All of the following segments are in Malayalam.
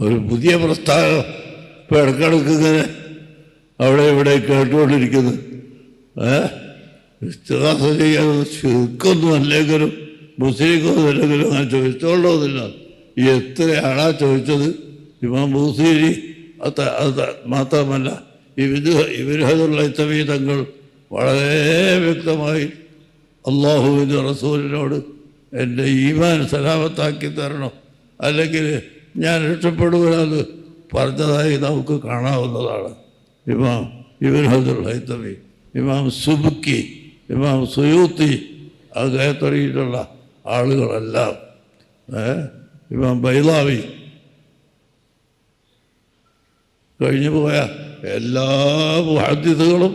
ഒരു പുതിയ പ്രസ്ഥാനം ഇപ്പോൾ ഇടക്കിടക്ക് ഇങ്ങനെ അവിടെ ഇവിടെ കേട്ടുകൊണ്ടിരിക്കുന്നു. ഇസ്തിഗാസ ചെയ്യാൻ ശിർക്കൊന്നും അല്ലെങ്കിലും മുസ്ലിക്കൊന്നും അല്ലെങ്കിലും ഞാൻ ചോദിച്ചോളണമെന്നില്ല. ഈ എത്രയാളാ ചോദിച്ചത്? ഇമാം ബൂസീരി അത് മാത്രമല്ല, ഇബ്നു ഹൈതമി തങ്ങൾ വളരെ വ്യക്തമായി അള്ളാഹുവിൻ്റെ റസൂലിനോട് എൻ്റെ ഈമാൻ സലാമത്താക്കി തരണം, അല്ലെങ്കിൽ ഞാൻ രക്ഷപ്പെടുകയെന്ന് പറഞ്ഞതായി നമുക്ക് കാണാവുന്നതാണ്. ഇമാം ഇബ്നു ഹൈതമി, ഇമാം സുബ്കി, ഇമാം സുയൂത്തി, അദ്ദേഹത്തിലുള്ള ആളുകളെല്ലാം, ഇമാം ബൈളാവി, കഴിഞ്ഞു പോയ എല്ലാ മുഹദ്ദിസുകളും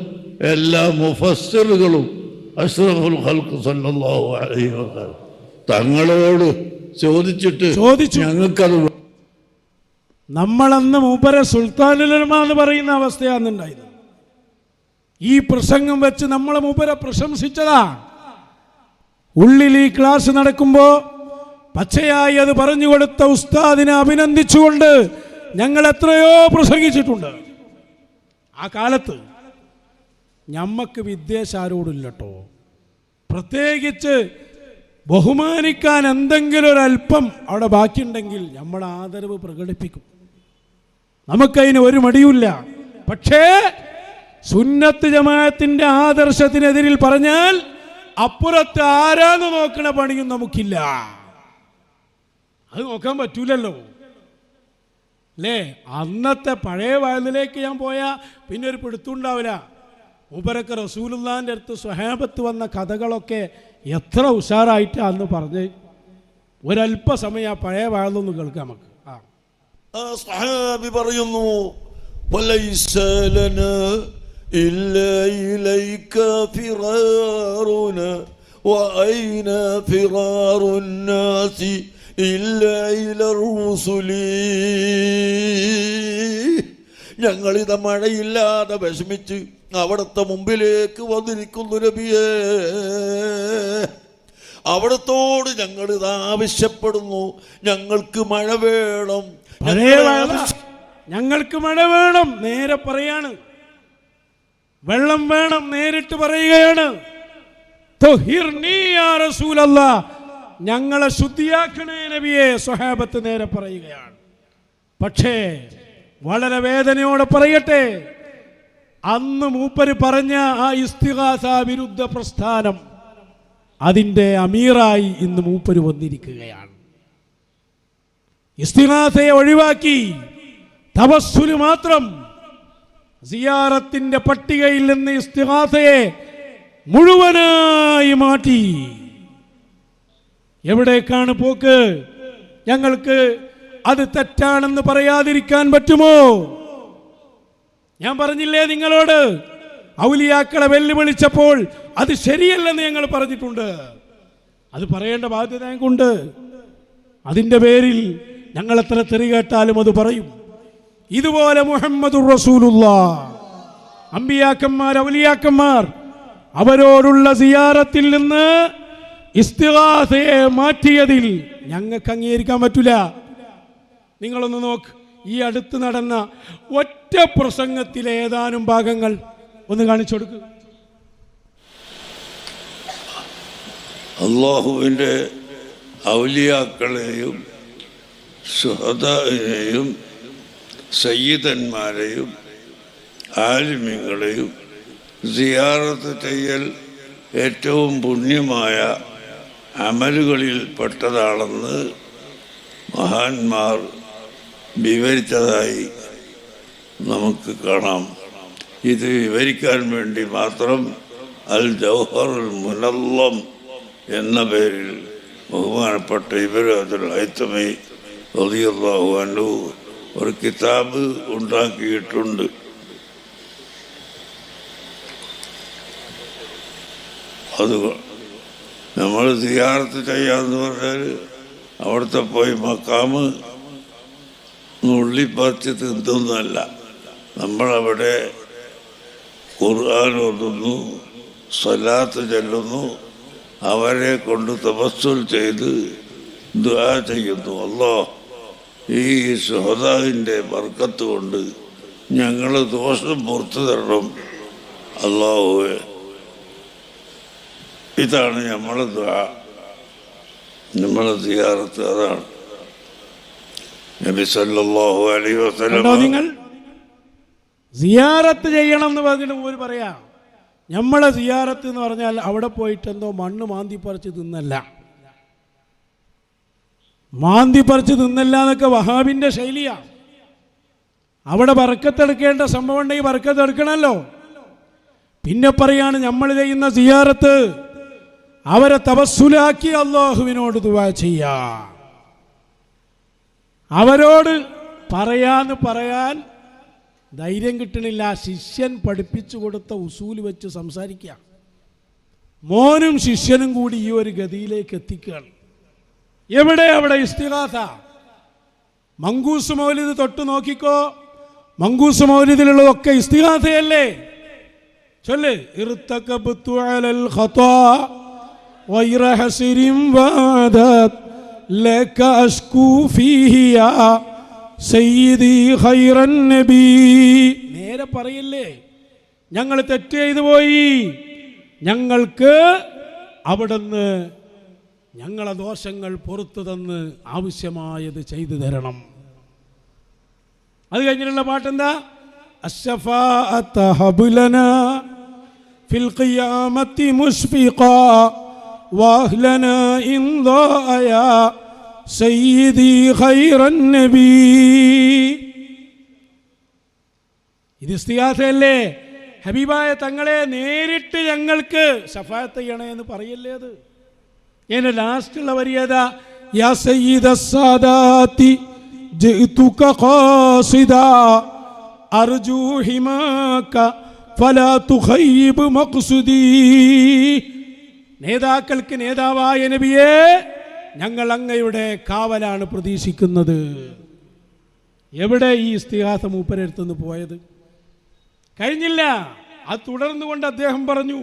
എല്ലാ മുഫസ്സിറുകളും അഷ്റഫുൽ ഖൽഖ് സല്ലല്ലാഹു അലൈഹി വസല്ലം തങ്ങളോട് ചോദിച്ചിട്ട് ഞങ്ങൾക്കത് നമ്മളന്ന് മൂപ്പരെ സുൽത്താനുൽ ഉലമ എന്ന് പറയുന്ന അവസ്ഥയാണ് ഉണ്ടായത്. ഈ പ്രസംഗം വെച്ച് നമ്മൾ മൂപ്പരെ പ്രശംസിച്ചതാ. ഉള്ളിൽ ഈ ക്ലാസ് നടക്കുമ്പോൾ പച്ചയായി അത് പറഞ്ഞു കൊടുത്ത ഉസ്താദിനെ അഭിനന്ദിച്ചുകൊണ്ട് ഞങ്ങൾ എത്രയോ പ്രസംഗിച്ചിട്ടുണ്ട്. ആ കാലത്ത് ഞമ്മക്ക് വിദ്വേഷം ആരോടില്ല കേട്ടോ. പ്രത്യേകിച്ച് ബഹുമാനിക്കാൻ എന്തെങ്കിലും ഒരല്പം അവിടെ ബാക്കിയുണ്ടെങ്കിൽ നമ്മൾ ആദരവ് പ്രകടിപ്പിക്കും. നമുക്കതിന് ഒരു മടിയുമില്ല. പക്ഷേ സുന്നത്ത് ജമാഅത്തിന്റെ ആദർശത്തിനെതിരിൽ പറഞ്ഞാൽ അപ്പുറത്ത് ആരാന്ന് നോക്കണ പണിയും നമുക്കില്ല. അത് നോക്കാൻ പറ്റൂലല്ലോ അല്ലേ? അന്നത്തെ പഴയ വയലിലേക്ക് ഞാൻ പോയാൽ പിന്നെ ഒരു പിടുത്തുണ്ടാവില്ല. മൂപ്പരൊക്കെ റസൂലുള്ളാഹിന്റെ അടുത്ത് സ്വഹാബത്ത് വന്ന കഥകളൊക്കെ എത്ര ഉഷാറായിട്ടാ അന്ന് പറഞ്ഞ്. ഒരല്പസമയം ആ പഴയ വയലൊന്ന് കേൾക്കാം നമുക്ക്. സ്വഹാബി പറയുന്നു, വലൈസ ലനാ ഇല്ലാ ഇലൈക ഫിറാറുനാ വഅൈന ഫിറാറുൻ നാസി ഇല്ലാ ഇലർ റസൂലി. ഞങ്ങളിത് മഴയില്ലാതെ വിഷമിച്ച് അവിടുത്തെ മുമ്പിലേക്ക് വന്നിരിക്കുന്നു നബിയേ. അവിടത്തോട് ഞങ്ങൾ ഇത് ആവശ്യപ്പെടുന്നു, ഞങ്ങൾക്ക് മഴ വേണം, ഞങ്ങൾക്ക് മഴ വേണം. നേരെ പറയാണ്, വെള്ളം വേണം, നേരിട്ട് പറയുകയാണ്. ഞങ്ങളെ ശുദ്ധിയാക്കണേ നബിയെ. സ്വഹാബത്ത് നേരെ പറയുകയാണ്. പക്ഷേ വളരെ വേദനയോടെ പറയട്ടെ, അന്ന് മൂപ്പര് പറഞ്ഞ ആ ഇസ്തിഗാസ വിരുദ്ധ പ്രസ്ഥാനം അതിൻ്റെ അമീറായി ഇന്ന് മൂപ്പര് വന്നിരിക്കുകയാണ്. ഇസ്തിഗാസയെ ഒഴിവാക്കി തവസ്സുല് മാത്രം, സിയാറത്തിന്റെ പട്ടികയിൽ നിന്ന് ഇസ്തിഗാസയെ മുഴുവനായി മാറ്റി. എവിടേക്കാണ് പോക്ക്? ഞങ്ങൾക്ക് അത് തെറ്റാണെന്ന് പറയാതിരിക്കാൻ പറ്റുമോ? ഞാൻ പറഞ്ഞില്ലേ നിങ്ങളോട്, ഔലിയാക്കളെ വെല്ലുവിളിച്ചപ്പോൾ അത് ശരിയല്ലെന്ന് ഞങ്ങൾ പറഞ്ഞിട്ടുണ്ട്. അത് പറയേണ്ട ബാധ്യത ഞങ്ങൾക്കുണ്ട്. അതിൻ്റെ പേരിൽ ഞങ്ങൾ എത്ര തെറി കേട്ടാലും അത് പറയും. ഇതുപോലെ മുഹമ്മദുർ റസൂലുള്ളാഹ്, അമ്പിയാക്കന്മാർ, ഔലിയാക്കന്മാർ, അവരോടുള്ള സിയാറത്തിൽ നിന്ന് ഇസ്തിഗാസയെ മാറ്റിയതിൽ ഞങ്ങൾക്ക് അംഗീകരിക്കാൻ പറ്റില്ല. നിങ്ങളൊന്ന് നോക്ക്, ഈ അടുത്ത് നടന്ന ഒറ്റ പ്രസംഗത്തിലെ ഏതാനും ഭാഗങ്ങൾ ഒന്ന് കാണിച്ചു കൊടുക്കുക. അല്ലാഹുവിൻ്റെ ഔലിയാക്കളെയും ശുഹദായെയും സയ്യിദന്മാരെയും ആലിമീങ്ങളെയും സിയാറത്ത് ചെയ്യൽ ഏറ്റവും പുണ്യമായ അമലുകളിൽ പെട്ടതാണെന്ന് മഹാന്മാർ വിവരിച്ചതായി നമുക്ക് കാണാം. ഇത് വിവരിക്കാൻ വേണ്ടി മാത്രം അൽ ജൗഹറുൽ മുനല്ലം എന്ന പേരിൽ ബഹുമാനപ്പെട്ട ഇബ്നു ഹൈതമി റളിയല്ലാഹു അൻഹു ഒരു കിതാബ് ഉണ്ടാക്കിയിട്ടുണ്ട്. അത് നമ്മൾ സിയാറത്ത് ചെയ്യാമെന്ന് പറഞ്ഞാൽ അവിടുത്തെ പോയി മക്കാമ് നുള്ളിപ്പറിച്ച് തിന്നൊന്നല്ല. നമ്മളവിടെ ഖുർആൻ ഓതുന്നു, സ്വലാത്ത് ചൊല്ലുന്നു, അവരെ കൊണ്ട് തവസ്സുൽ ചെയ്ത് ദുആ ചെയ്യുന്നു. അല്ലാഹ് ഈ സുഹദാവിൻ്റെ ബർക്കത്ത് കൊണ്ട് ഞങ്ങൾ ദോഷം പുറത്തു തരണം അല്ലാഹുവേ. ഇതാണ് നമ്മളെ ദുആ, നമ്മളെ സിയാറത്ത്. അതാണ് നബി സല്ലല്ലാഹു അലൈഹി വസല്ലം നിങ്ങൾ സിയാറത്ത് ചെയ്യണം എന്ന് പറഞ്ഞിട്ട് ഒരു പറയാ. നമ്മളെ സിയാറത്ത് എന്ന് പറഞ്ഞാൽ അവിടെ പോയിട്ട് എന്തോ മണ്ണ് മാന്തിപ്പറിച്ച് തിന്നല്ല. മാന്തിപ്പറിച്ച് തിന്നല്ല എന്നൊക്കെ വഹാബിൻ്റെ ശൈലിയാണ്. അവിടെ ബർക്കത്തെടുക്കേണ്ട സംഭവം ഉണ്ടെങ്കിൽ ബർക്കത്തെടുക്കണമല്ലോ. പിന്നെ പറയാണ് നമ്മൾ ചെയ്യുന്ന സിയാറത്ത് അവരെ തവസ്സുലാക്കി അല്ലാഹുവിനോട് ദുആ ചെയ്യാ. അവരോട് പറയാൻ ധൈര്യം കിട്ടണില്ല. ശിഷ്യൻ പഠിപ്പിച്ചു കൊടുത്ത ഉസൂല് വെച്ച് സംസാരിക്കുക. മോനും ശിഷ്യനും കൂടി ഈ ഒരു ഗതിയിലേക്ക് എത്തിക്കുകയാണ്. എവിടെ അവിടെ ഇസ്തിഗാസ. മങ്കൂസ് മൗലിദ് തൊട്ട് നോക്കിക്കോ. മങ്കൂസ് മൗലിദിലുള്ളതൊക്കെ ഇസ്തിഗാസയല്ലേ. ചൊല്ല്, ഇർതകബ്തു അലൽ ഖതാ വൈറ ഹസിരിൻ വാദത് ലക അഷ്കൂ ഫീഹി യാ സയ്യിദി ഖൈറൻ നബി. നേരെ പറയില്ലേ, ഞങ്ങൾ തെറ്റ് ചെയ്തു പോയി, ഞങ്ങൾക്ക് അവിടുന്ന് ഞങ്ങളെ ദോഷങ്ങൾ പുറത്തു തന്ന് ആവശ്യമായത് ചെയ്തു തരണം. അത് കഴിഞ്ഞിട്ടുള്ള പാട്ടെന്താ? അശ്ശഫാഅത ഹബ്ലനാ ഫിൽ ഖിയാമത്തി മുശ്ഫിഖാ വഅഹ്ലനാ ഇൻ ദാഅയാ സയ്യിദി ഖൈറൻ നബി. ഇത് ഇസ്തിഗാസയല്ലേ. ഹബീബായ തങ്ങളെ നേരിട്ട് ഞങ്ങൾക്ക് ശഫാഅത്ത് ചെയ്യണേ എന്ന് പറയല്ലേ. അത് എൻ്റെ ലാസ്റ്റുള്ള വരിയതാ, യാ സയ്യിദ സാദാതി ജിതുക ഖാസിദാ അർജു ഹിമാക ഫലാ തുഖയ്യിബ് മഖ്സുദി. നേതാക്കൾക്ക് നേതാവായ നബിയേ, ഞങ്ങൾ അങ്ങയുടെ കാവലാണ് പ്രതീക്ഷിക്കുന്നത്. എവിടെ ഈ ഇസ്തിഗാസ മൂപ്പരെടുത്തുനിന്ന് പോയത്? കഴിഞ്ഞില്ല. അത് തുടർന്നുകൊണ്ട് അദ്ദേഹം പറഞ്ഞു,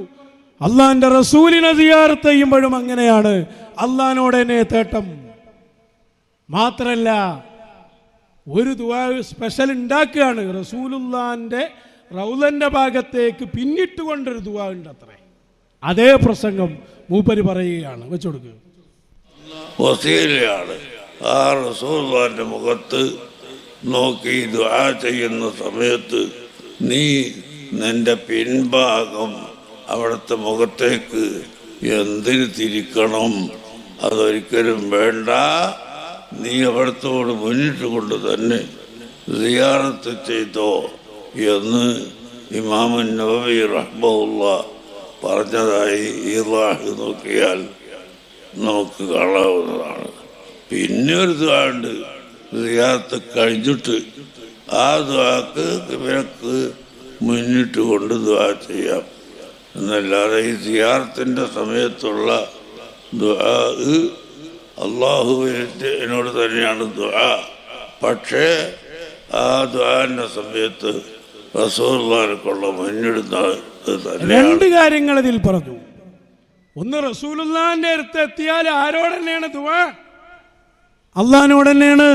അള്ളാഹിൻ്റെ റസൂലിനെ സിയാറത്ത് ചെയ്യുമ്പോഴും അങ്ങനെയാണ്, അള്ളാഹിനോട് എന്നെ തേട്ടം. മാത്രല്ല ഒരു ദുആ സ്പെഷ്യൽ ഉണ്ടാക്കുകയാണ്. റസൂലുള്ളാഹിൻ്റെ റൗളൻ്റെ ഭാഗത്തേക്ക് പിന്നിട്ടുകൊണ്ടൊരു ദുആ ഉണ്ട് അത്രേ. അതേ പ്രസംഗം മൂപ്പര് പറയുകയാണ്. വെച്ചുകൊടുക്കുക. വസീലയാണ്. ആ റസൂലുള്ളാഹിന്റെ മുഖത്ത് നോക്കി ദുആ ചെയ്യുന്ന സമയത്ത് നീ നിന്റെ പിൻഭാഗം അവിടുത്തെ മുഖത്തേക്ക് എന്തിന് തിരിക്കണം? അതൊരിക്കലും വേണ്ട. നീ അവിടത്തോട് മുന്നിട്ട് കൊണ്ട് തന്നെ സിയാറത്ത് ചെയ്തോ എന്ന് ഇമാമുൻ നവവി റഹ്മഹുല്ലാഹ് പറഞ്ഞതായി ഈറാഹ് നോക്കിയാൽ നമുക്ക് കാണാവുന്നതാണ്. പിന്നെ ഒരു ദുആ ഉണ്ട്, സിയാറത്ത് കഴിഞ്ഞിട്ട് ആ ദുആക്ക് ഇവർക്ക് മുന്നിട്ട് കൊണ്ട് ദുആ ചെയ്യാം എന്നല്ലാതെ ഈ സിയാറത്തിൻ്റെ സമയത്തുള്ള ദുആ അള്ളാഹുവിനോട് തന്നെയാണ് ദുആ. പക്ഷേ ആ ദുആന്റെ സമയത്ത് റസൂലുള്ളാഹിക്കുള്ള മുന്നിടുന്നത് തന്നെയാണ്. രണ്ട് കാര്യങ്ങൾ ഇതിൽ പറഞ്ഞു. ഒന്ന്, റസൂലുള്ളാഹിന്റെ അടുത്ത് എത്തിയാൽ ആരോട് തന്നെയാണ് ദുആ? അള്ളാഹിനോട് തന്നെയാണ്.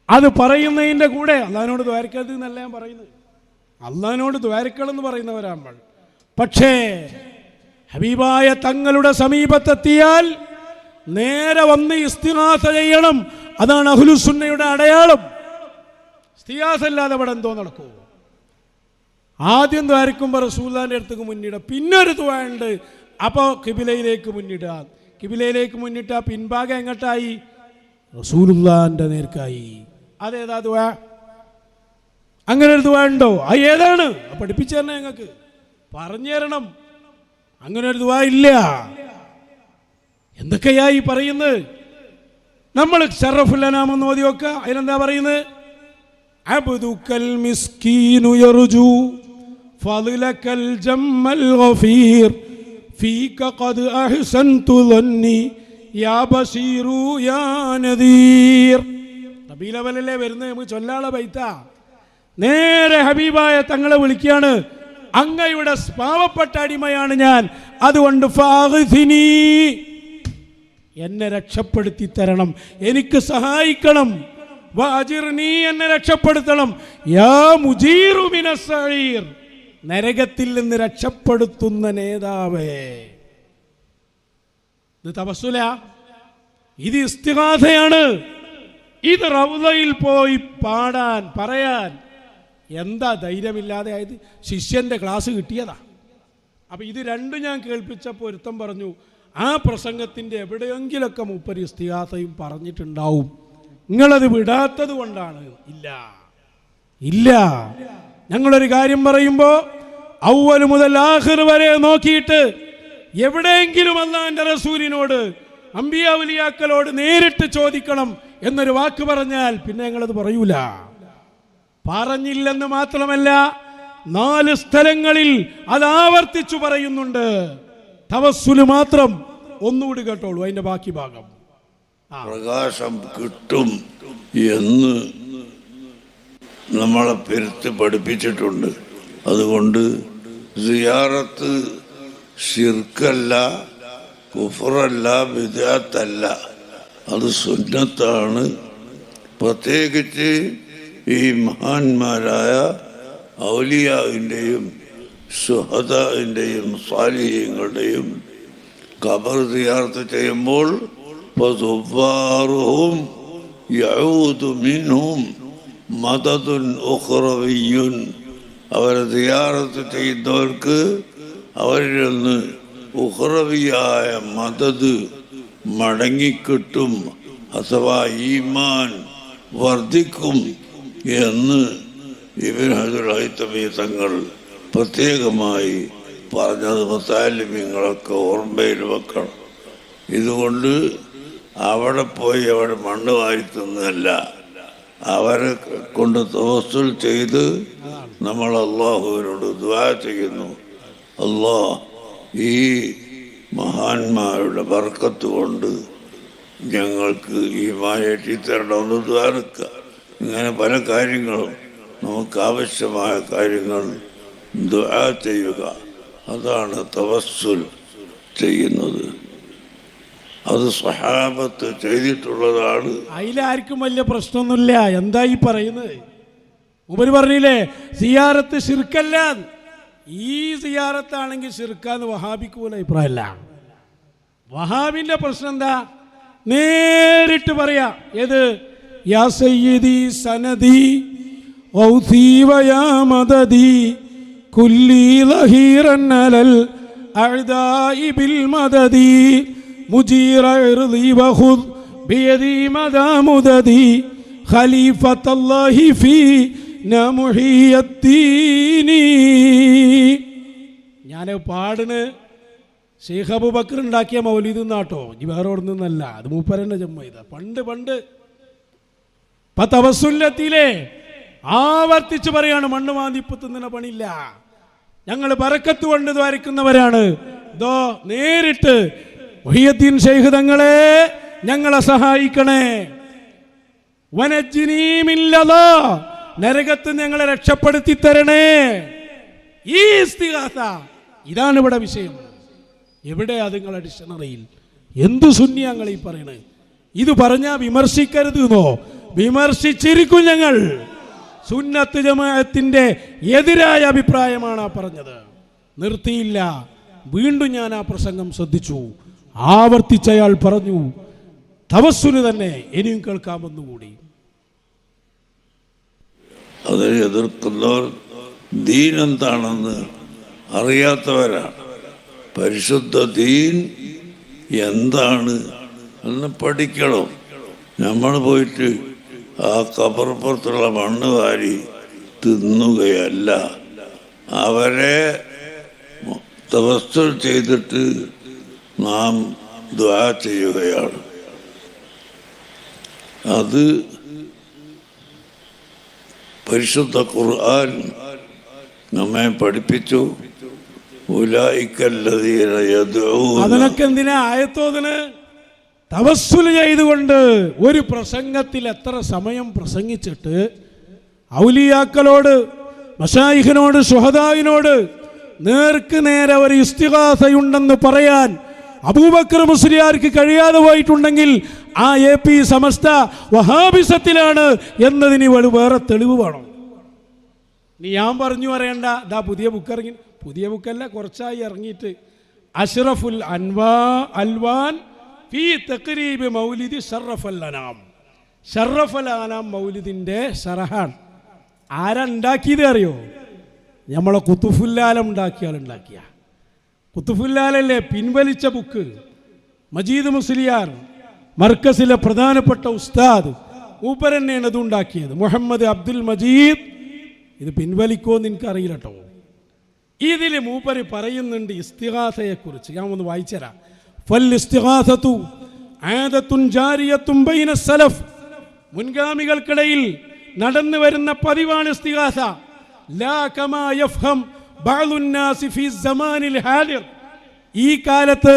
അത് പറയുന്നതിൻ്റെ കൂടെ അള്ളാഹിനോട് ദ്വാരക്കരുത് എന്നല്ല ഞാൻ പറയുന്നത്. അള്ളാഹിനോട് ദ്വാരക്കളെന്ന് പറയുന്നവരാണ്. പക്ഷേ ഹബീബായ തങ്ങളുടെ സമീപത്തെത്തിയാൽ നേരെ വന്ന് ഇസ്തിഗാസ ചെയ്യണം. അതാണ് അഹ്ലുസുന്നയുടെ അടയാളം. ഇസ്തിഗാസ അല്ലാതെ അവിടെ എന്തോ നടക്കൂ. ആദ്യം ദ്വാരക്കുമ്പോൾ റസൂലുള്ളാഹിന്റെ അടുത്തേക്ക് മുന്നിടുക. പിന്നെ ഒരു ദുആ ഉണ്ട്, അപ്പോൾ കിബിലയിലേക്ക് മുന്നിടുക. കിബിലയിലേക്ക് മുന്നിട്ട് ആ പിൻഭാഗം എങ്ങോട്ടായി? റസൂലുള്ളാഹിന്റെ നേർക്കായി. അതേതാ ദുആ? അങ്ങനെ ഒരു ദുആ ഉണ്ടോ? അത് ഏതാണ്? പഠിപ്പിച്ചു തരണം, ഞങ്ങൾക്ക് പറഞ്ഞു തരണം. അങ്ങനെ ഒരു ദുആ ഇല്ല. എന്തൊക്കെയായി പറയുന്നത്? നമ്മൾ ശറഫുൽ അനാം എന്ന് ഓതി നോക്കുക. അതിനെന്താ പറയുന്നത്? അബ്ദുക്കൽ മിസ്കീനു യർജു ഫളിലകൽ ജമ്മൽ ഗഫീർ ഫീക ഖദ് അഹ്സൻതു ളന്നി യാ ബശീറു യാ നദീർ. റബീഉൽ അവ്വലല്ലേ വരുന്നത്, നമുക്ക് ചൊല്ലാളെ ബൈത്താ. നേരെ ഹബീബായ തങ്ങളെ വിളിക്കുകയാണ്, അങ്ങയുടെ പാവപ്പെട്ട അടിമയാണ് ഞാൻ, അതുകൊണ്ട് ഫാഗ്സിനി, എന്നെ രക്ഷപ്പെടുത്തി തരണം, എനിക്ക് സഹായിക്കണം. വഅജിർനി, എന്നെ രക്ഷപ്പെടുത്തണം. യാ മുജീറു മിനസ്സഈർ, നരകത്തിൽ നിന്ന് രക്ഷപ്പെടുത്തുന്ന നേതാവേ. ഇത് തവസ്സുല, ഇത് ഇസ്തിഗാഥയാണ്. ഇത് റൗളയിൽ പോയി പാടാൻ പറയാൻ എന്താ ധൈര്യമില്ലാതെ ആയത്? ശിഷ്യന്റെ ക്ലാസ് കിട്ടിയതാ. അപ്പം ഇത് രണ്ടും ഞാൻ കേൾപ്പിച്ചപ്പോൾ ഒരുത്തം പറഞ്ഞു, ആ പ്രസംഗത്തിൻ്റെ എവിടെയെങ്കിലൊക്കെ മൂപ്പര് ഇസ്തിഗാഥയും പറഞ്ഞിട്ടുണ്ടാവും, നിങ്ങളത് വിടാത്തത് കൊണ്ടാണ്. ഇല്ല, ഞങ്ങളൊരു കാര്യം പറയുമ്പോൾ അവ്വൽ മുതൽ ആഖിർ വരെ നോക്കിയിട്ട് എവിടെയെങ്കിലും അല്ലാഹുവിൻ്റെ റസൂലിനോട്, അമ്പിയാ ഔലിയാക്കളോട് നേരിട്ട് ചോദിക്കണം എന്നൊരു വാക്ക് പറഞ്ഞാൽ പിന്നെ ഞങ്ങളത് പറയൂല. പറഞ്ഞില്ലെന്ന് മാത്രമല്ല, 4 സ്ഥലങ്ങളിൽ അത് ആവർത്തിച്ചു പറയുന്നുണ്ട്. തവസ്സുല് മാത്രം ഒന്നുകൂടി കേട്ടോളൂ, അതിന്റെ ബാക്കി ഭാഗം. പ്രകാശം കിട്ടും എന്ന് നമ്മളെ പെരുത്ത് പഠിപ്പിച്ചിട്ടുണ്ട്. അതുകൊണ്ട് സിയാറത്ത് ശിർക്കല്ല, കുഫറല്ല, ബിദ്അത്തല്ല, അത് സുന്നത്താണ്. പ്രത്യേകിച്ച് ഈ മഹാന്മാരായ ഔലിയാവിൻ്റെയും ശുഹദാവിൻ്റെയും സാലിഹീങ്ങളുടെയും ഖബർ സിയാറത്ത് ചെയ്യുമ്പോൾ ഫസുബ്ബാറുഹും യഊദു മിൻഹും മദദുൻ ഉഖ്റവിയ്യുൻ, അവരെ സിയാറത്ത് ചെയ്യുന്നവർക്ക് അവരിൽ നിന്ന് ഉഖ്റവിയായ മദദ് മടങ്ങിക്കിട്ടും, അഥവാ ഈമാൻ വർദ്ധിക്കും എന്ന് ഇബ്നു ഹജർ ഹൈതമി തങ്ങൾ പ്രത്യേകമായി പറഞ്ഞത് മുത്തഅല്ലിമീങ്ങളൊക്കെ ഓർമ്മയിൽ വെക്കണം. ഇതുകൊണ്ട് അവിടെ പോയി അവിടെ മണ്ണ് വാരി തിന്നല്ല, അവരെ കൊണ്ട് തവസ്സുൽ ചെയ്ത് നമ്മൾ അള്ളാഹുവിനോട് ദുആ ചെയ്യുന്നു. അല്ലാഹ് ഈ മഹാന്മാരുടെ ബർക്കത്ത് കൊണ്ട് ഞങ്ങൾക്ക് ഈമാൻ ഏറ്റിത്തരണമെന്ന് ദ്വാരക്കുക. ഇങ്ങനെ പല കാര്യങ്ങളും നമുക്ക് ആവശ്യമായ കാര്യങ്ങൾ ദുആ ചെയ്യുക, അതാണ് തവസ്സുൽ ചെയ്യുന്നത്. അത് സ്വഹാബത്ത് ചെയ്തിട്ടുള്ളതാണ്. അതിലാർക്കും വലിയ പ്രശ്നമൊന്നുമില്ല. എന്താ ഈ പറയുന്നത്? ഉപരി പറഞ്ഞില്ലേ സിയാറത്ത് ശിർക്കല്ല. ഈ സിയാറത്താണെങ്കിൽ ശിർക്കാന്ന് വഹാബിക്ക് പോലും അഭിപ്രായമല്ല. വഹാബിന്റെ പ്രശ്നം എന്താ? നേരിട്ട് പറയാ. ഏത്? യാ സയ്യിദി സനദി ഔസി വയാ മദദി കുല്ലി ലഹീറൻ അലൽ അഅദാഇ ബിൽ മദദി മുജീറ ഇർളി വഖുദ് ബിയദി മദാ മുദദി ഖലീഫത്തല്ലാഹി ഫീ നമുഹിയത്തീനി. ഞാൻ പാടിന് ഷെയ്ഖ് അബൂബക്കർ ഉണ്ടാക്കിയ മൗലീദ് എന്നാട്ടോ, ഈ വേറെ അവിടെ നിന്നല്ല, അത് മൂപ്പരന്നെ ജമ്മ ചെയ്ത. പണ്ട് തവസ്സുല്ലത്തിലെ ആവർത്തിച്ച് പറയാണ്, മണ്ണ് മാന്തിപ്പ് തിന്നുന്ന പണിയില്ല, ഞങ്ങൾ ബറക്കത്ത് കൊണ്ട് ദ്വാരിക്കുന്നവരാണ്. ഇതോ നേരിട്ട് മുഹിയുദ്ദീൻ ശൈഖ് തങ്ങളെ ഞങ്ങളെ സഹായിക്കണേ, വനജ്ജിനീ മിൻ ലദാ, നരകത്ത് ഞങ്ങളെ രക്ഷപ്പെടുത്തി തരണേ. ഈ ഇസ്തിഗാസ, ഇതാണ് ഇവിടെ വിഷയം. എവിടെയാ നിങ്ങളെ ഡിക്ഷണറിയിൽ? എന്തു സുന്നിയങ്ങൾ ഈ പറയണേ? ഇത് പറഞ്ഞാൽ വിമർശിക്കരുത് എന്നോ? വിമർശിച്ചിരിക്കും ഞങ്ങൾ. സുന്നത്ത് ജമാഅത്തിന്റെ എതിരായ അഭിപ്രായമാണ് ആ പറഞ്ഞത്. നിർത്തിയില്ല, വീണ്ടും ഞാൻ ആ പ്രസംഗം ശ്രദ്ധിച്ചു. ആവർത്തിച്ചയാൾ പറഞ്ഞു, തവസ്സുല് തന്നെ ഇനിയും കേൾക്കാമെന്നുകൂടി. അതിനെ എതിർക്കുന്നവർ ദീൻ എന്താണെന്ന് അറിയാത്തവരാണ്. പരിശുദ്ധ ദീൻ എന്താണ് എന്ന് പഠിക്കണം. നമ്മൾ പോയിട്ട് ആ ഖബർപ്പുറത്തുള്ള മണ്ണ് വാരി തിന്നുകയല്ല, അവരെ തവസ്സുൽ ചെയ്തിട്ട് നാം ദുആ ചെയ്യുകയാണ്. അത് പരിശുദ്ധ ഖുർആൻ നമ്മെ പഠിപ്പിച്ചു. അതിനൊക്കെ എന്തിനാ ആയത്തോതിന്? തവസ്സുൽ ചെയ്തുകൊണ്ട് ഒരു പ്രസംഗത്തിൽ എത്ര സമയം പ്രസംഗിച്ചിട്ട് ഔലിയാക്കളോട്, മശായിഖിനോട്, ശുഹദായിനോട് നേർക്ക് നേരെ ഒരു ഇസ്തിഗാസയുണ്ടെന്ന് പറയാൻ അബൂബക്കർ മുസ്ലിയാർക്ക് കഴിയാതെ പോയിട്ടുണ്ടെങ്കിൽ ആ AP സമസ്ത വഹാബിസത്തിലാണ് എന്നതിന് വേറെ തെളിവ് വേണം. നീ ഞാൻ പറഞ്ഞു പറയണ്ട. ദാ പുതിയ ബുക്ക് ഇറങ്ങി, പുതിയ ബുക്കല്ല, കുറച്ചായി ഇറങ്ങിയിട്ട്, അഷ്റഫുൽ അൽവാൻ ഫീ തഖ്രീബ് മൗലിദി ഷറഫൽ അനാം. ഷറഫൽ അനാം മൗലിദിൻ്റെ ഷറഹാണ്. ആരാ ഉണ്ടാക്കിയത് അറിയോ? നമ്മളെ കുത്തുഫുല്ലാലം ഉണ്ടാക്കിയ കുത്തുഫുല്ലാലല്ലേ പിൻവലിച്ച ബുക്ക്. മജീദ് മുസ്ലിയാർ മർക്കസിലെ പ്രധാനപ്പെട്ട ഉസ്താദ് മൂപ്പരന്നെയാണ് ഇത് ഉണ്ടാക്കിയത്, മുഹമ്മദ് അബ്ദുൽ മജീദ്. ഇത് പിൻവലിക്കുമെന്ന് എനിക്കറിയില്ല കേട്ടോ. ഇതിൽ മൂപ്പര് പറയുന്നുണ്ട് ഇസ്തിഗാസയെക്കുറിച്ച്. ഞാൻ ഒന്ന് വായിച്ചുതരാം. ഫൽ ഇസ്തിഗാസതു ആദത്തുൻ ജാരിയത്തുൻ ബൈന സലഫ്. മുൻഗാമികൾക്കിടയിൽ നടന്നു വരുന്ന പതിവാണ് ഇസ്തിഗാസ. ലാ കമാ യഫ്ഹം ബഅ്ദുൻ നാസി ഫീ സമാനിൽ ഹാദിർ. ഈ കാലത്ത്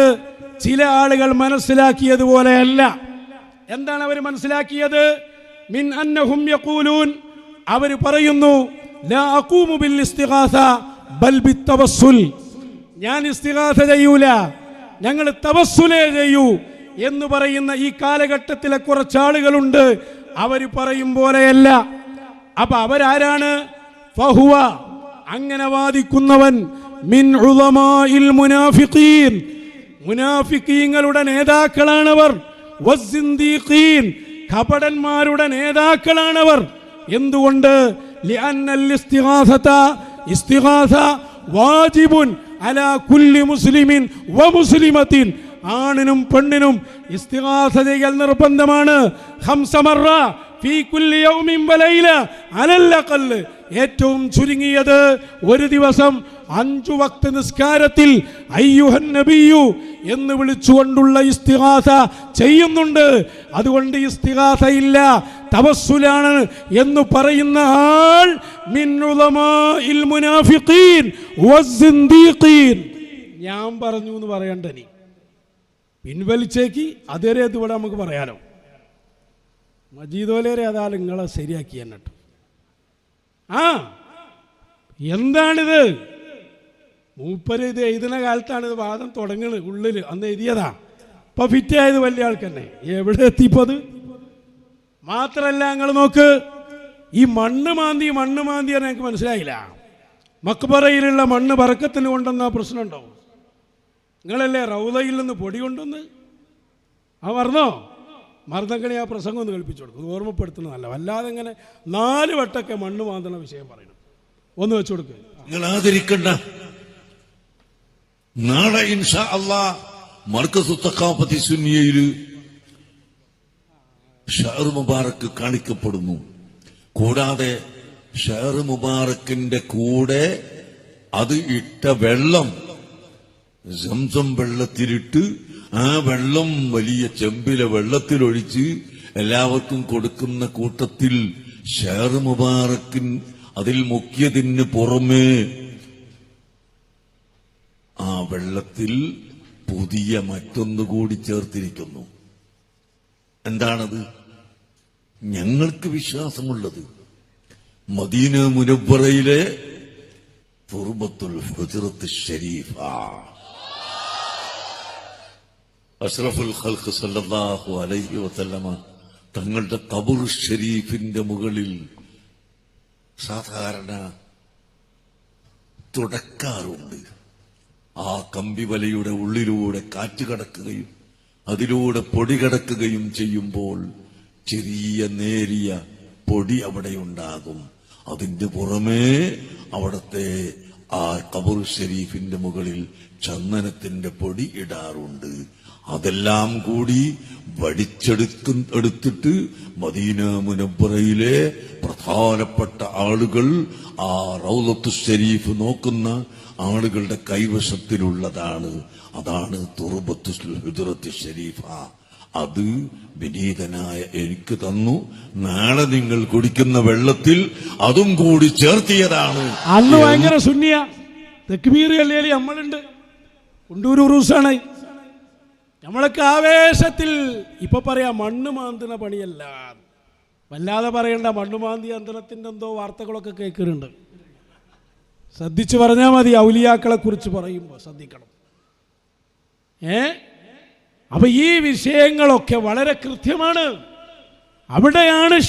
ചില ആളുകൾ മനസ്സിലാക്കിയതുപോലെയല്ല. എന്താണ് അവർ മനസ്സിലാക്കിയത്? മിൻ അന്നഹും യഖൂലൂൻ, അവർ പറയുന്നു, ലാ അഖൂമു ബിൽ ഇസ്തിഗാസ ബൽ ബിത്തവസ്സുൽ. ഞാൻ ഇസ്തിഗാസ ചെയ്യൂല, ഞങ്ങൾ തവസ്സുലേ ചെയ്യൂ എന്ന് പറയുന്ന ഈ കാലഘട്ടത്തിലെ കുറച്ചാളുകളുണ്ട്. അവർ പറയും പോലെയല്ല. അപ്പൊ അവരാരാണ്? ഫഹുവ, അങ്ങനെ വാദിക്കുന്നവൻ, മിൻ ഉലമാഇൽ മുനാഫിഖീൻ, മുനാഫിഖീങ്ങളുടെ നേതാക്കളാണവർ. വസ്സിന്ദീഖീൻ, കപടന്മാരുടെ നേതാക്കളാണവർ. എന്തുകൊണ്ട്? ലിഅന്നൽ ഇസ്തിഗാസത, ഇസ്തിഗാസ വാജിബുൻ അലാ കുല്ലി മുസ്ലിമിൻ വമുസ്ലിമത്തിൻ. ആണിനും പെണ്ണിനും ഇസ്തിഗാസ ചെയ്യൽ നിർബന്ധമാണ്. ഖംസ മറ ഫീ കുല്ലി യൗമിൻ വലൈല അലൽ അഖൽ. ഏറ്റവും ചുരുങ്ങിയത് ഒരു ദിവസം 5 വക്ത് നിസ്കാരത്തിൽ അയ്യുഹൻ നബിയു എന്ന് വിളിച്ചുകൊണ്ടുള്ള ഇസ്തിഗാസ ചെയ്യുന്നുണ്ട്. അതുകൊണ്ട് ഇസ്തിഗാസ ഇല്ല, തവസ്സുലാണ് എന്ന് പറയുന്ന ആൾ മിൻ ഉലമാഇൽ മുനാഫിഖീൻ വസ്സിന്ദീഖീൻ. ഞാൻ പറഞ്ഞു എന്ന് പറയണ്ട, നീ പിൻവലിച്ചേക്ക്. അതുവരെ ഇവിടെ നമുക്ക് പറയാലോ. മജീദോലേരെ അതാ നിങ്ങളെ ശരിയാക്കി എന്നിട്ട്. എന്താണിത്? മൂപ്പര് ഇത് എഴുതുന്ന കാലത്താണ് ഇത് വാദം തുടങ്ങുന്നത്. ഉള്ളിൽ അന്ന് എഴുതിയതാ. ഇപ്പൊ ഫിറ്റായത് വലിയ ആൾക്കന്നെ. എവിടെ എത്തിപ്പത്? മാത്രല്ല, നിങ്ങൾ നോക്ക്, ഈ മണ്ണ് മാന്തി എനിക്ക് മനസ്സിലായില്ല. മക്ബറയിലുള്ള മണ്ണ് ബറക്കത്തിന് കൊണ്ടുവന്ന പ്രശ്നമുണ്ടോ? നിങ്ങളല്ലേ റൗദയിൽ നിന്ന് പൊടി കൊണ്ടുവന്ന്? മറന്നോ? മർദ്ദങ്കണി ആ പ്രസംഗം ഒന്ന് കേൾപ്പിച്ചു കൊടുക്കും. ഓർമ്മപ്പെടുത്തുന്നതല്ല, വല്ലാതെ ഇങ്ങനെ 4 വട്ടമൊക്കെ മണ്ണ് മാന്തണ വിഷയം പറയണം. ഒന്ന് വെച്ചു കൊടുക്കുക. നിങ്ങൾ ആദരിക്കണ്ട. നാളെ ഇൻഷാ അല്ലാഹ് മർക്കസു തഖാഫത്തി സുന്നിയയിൽ ഷഹർ മുബാറക്ക് കാണിക്കപ്പെടുന്നു. കൂടാതെ ഷഹർ മുബാറക്കിന്റെ കൂടെ അത് ഇട്ട വെള്ളം സംസം വെള്ളത്തിലിട്ട് ആ വെള്ളം വലിയ ചെമ്പിലെ വെള്ളത്തിലൊഴിച്ച് എല്ലാവർക്കും കൊടുക്കുന്ന കൂട്ടത്തിൽ ഷഹർ മുബാറക്കിൻ അതിൽ മുക്കിയതിന് പുറമേ ആ വെള്ളത്തിൽ പുതിയ മറ്റൊന്നുകൂടി ചേർത്തിരിക്കുന്നു. എന്താണത്? ഞങ്ങൾക്ക് വിശ്വാസമുള്ളത് മദീന മുനവ്വറയിലെ തുർബത്തുൽ ഹുജ്റത്ത് ശരീഫ, അഷ്റഫുൽ ഖൽഖ് സല്ലല്ലാഹു അലൈഹി വസല്ലമ തങ്ങളുടെ ഖബർ ഷരീഫിന്റെ മുകളിൽ സാധാരണ തുടക്കാറുണ്ട്. ആ കമ്പിവലയുടെ ഉള്ളിലൂടെ കാറ്റ് കടക്കുകയും അതിലൂടെ പൊടി കടക്കുകയും ചെയ്യുമ്പോൾ ചെറിയ നേരിയ പൊടി അവിടെയുണ്ടാകും. അതിന്റെ പുറമേ അവിടത്തെ ആ ഖബർ ഷരീഫിന്റെ മുകളിൽ ചന്ദനത്തിന്റെ പൊടി ഇടാറുണ്ട്. അതെല്ലാം കൂടി എടുത്തിട്ട് മദീന മുനവ്വറയിലെ പ്രധാനപ്പെട്ട ആളുകൾ ആ റൗളത്തു ഷരീഫ് നോക്കുന്ന ആളുകളുടെ കൈവശത്തിലുള്ളതാണ്. അതാണ് തുർബത്തുൽ ഹുജ്റത്ത് ശരീഫ. അത് വിനീതനായ എനിക്ക് തന്നു. നാളെ നിങ്ങൾ കുടിക്കുന്ന വെള്ളത്തിൽ അതും കൂടി ചേർത്തിയതാണ്. അന്ന് ഭയങ്കര സുന്നിയ തക്ബീർ അല്ലേ നമ്മളുണ്ട്. കുണ്ടൂർ ഉറൂസാണ്. നമ്മളൊക്കെ ആവേശത്തിൽ ഇപ്പൊ പറയാ മണ്ണ് മാന്തുന്ന പണിയല്ല. വല്ലാതെ പറയണ്ട. മണ്ണ് മാന്തി യന്ത്രത്തിന്റെ എന്തോ വാർത്തകളൊക്കെ കേൾക്കുന്നുണ്ട്. ശ്രദ്ധിച്ചു പറഞ്ഞാൽ മതി. ഔലിയാക്കളെ കുറിച്ച് പറയുമ്പോൾ ശ്രദ്ധിക്കണം. അപ്പൊ ഈ വിഷയങ്ങളൊക്കെ വളരെ കൃത്യമാണ്. അവിടെയാണ്